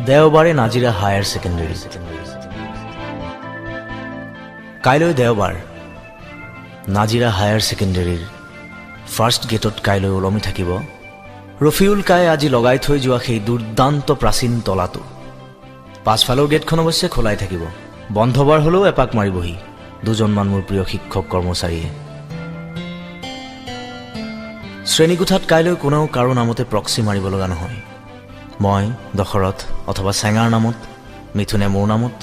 দেওবাৰে Nazira higher secondary. কাইলৈ দেওবাৰ নাজিৰা হায়াৰ ছেকেণ্ডেৰীৰ ফাৰ্ষ্ট গেটত কাইলৈ ওলমি থাকিব ৰফিউল কায়ে আজি লগাই থৈ যোৱা সেই দুৰ্দান্ত প্ৰাচীন তলাটো। পাছফালৰ গেটখন অৱশ্যে খোলাই থাকিব। বন্ধবাৰ হ'লেও এপাক মাৰিবহি দুজনমান মোৰ প্ৰিয় শিক্ষক কৰ্মচাৰীয়ে। শ্ৰেণীকোঠাত কাইলৈ কোনেও কাৰো নামতে প্ৰক্সি মাৰিব লগা নহয়। মই দশৰথ অথবা চেঙাৰ নামত, মিথুনে মোৰ নামত।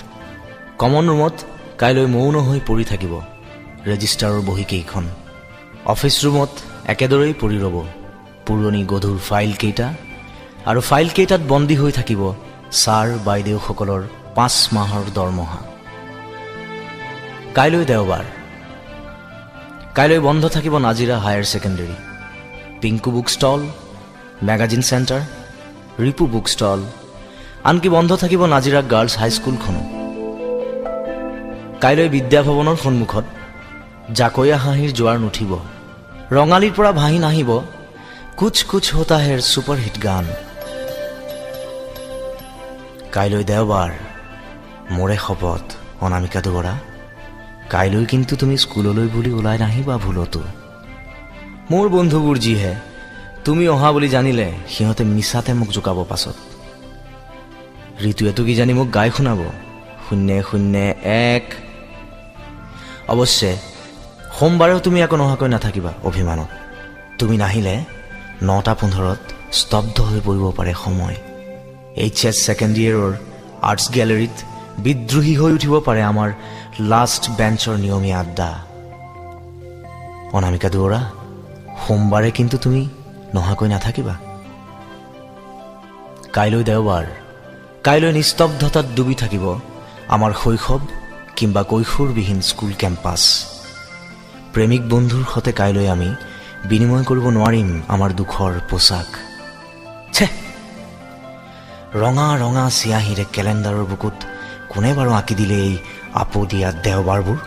কমন ৰুমত কাইলৈ মৌন হৈ পৰি থাকিব ৰেজিষ্টাৰৰ বহীকেইখন। অফিচ ৰুমত একেদৰেই পৰি ৰ'ব পুৰণি গধুৰ ফাইলকেইটা, আৰু ফাইলকেইটাত বন্দী হৈ থাকিব ছাৰ বাইদেউসকলৰ 5 মাহৰ দৰমহা। কাইলৈ দেওবাৰ। কাইলৈ বন্ধ থাকিব Nazira higher secondary, Pinku book stall, magazine centre, Ripu book stall, আনকি বন্ধ থাকিব নাজিৰা গাৰ্লছ হাইস্কুলখনো। কাইলৈ বিদ্যাভৱনৰ সন্মুখত জাকৈয়া হাঁহিৰ জোৱাৰ নুঠিব। ৰঙালীৰ পৰা ভাহি নাহিব কুছ কুছ হোতা হেৰ ছুপাৰহিট গান। কাইলৈ দেওবাৰ। মোৰে শপত অনামিকা দুৱৰা, কাইলৈ কিন্তু তুমি স্কুললৈ বুলি ওলাই নাহিবা ভুলতো। মোৰ বন্ধুবোৰ যিহে, তুমি অহা বুলি জানিলে সিহঁতে মিছাতে মোক জোকাব পাছত। ঋতুৱেতো কিজানি মোক গাই শুনাব 001। অৱশ্যে সোমবাৰেও তুমি আকৌ নহাকৈ নাথাকিবা অভিমানত। তুমি নাহিলে 9:15 স্তব্ধ হৈ পৰিব পাৰে সময়। HS ছেকেণ্ড ইয়েৰৰ আৰ্টছ গেলেৰীত বিদ্ৰোহী হৈ উঠিব পাৰে আমাৰ লাষ্ট বেঞ্চৰ নিয়মীয়া আড্ডা। অনামিকা দুৱৰা, সোমবাৰে কিন্তু তুমি নহাকৈ নাথাকিবা। কাইলৈ দেওবাৰ। কাইলৈ নিস্তব্ধতাত ডুবি থাকিব আমাৰ শৈশৱ কিম্বা কৈশোৰবিহীন স্কুল কেম্পাছ। প্ৰেমিক বন্ধুৰ সৈতে কাইলৈ আমি বিনিময় কৰিব নোৱাৰিম আমাৰ দুখৰ পোচাক। ছে, ৰঙা ৰঙা চিয়াহীৰে কেলেণ্ডাৰৰ বুকুত কোনে বাৰু আঁকি দিলে এই আপদীয়া দেওবাৰবোৰ?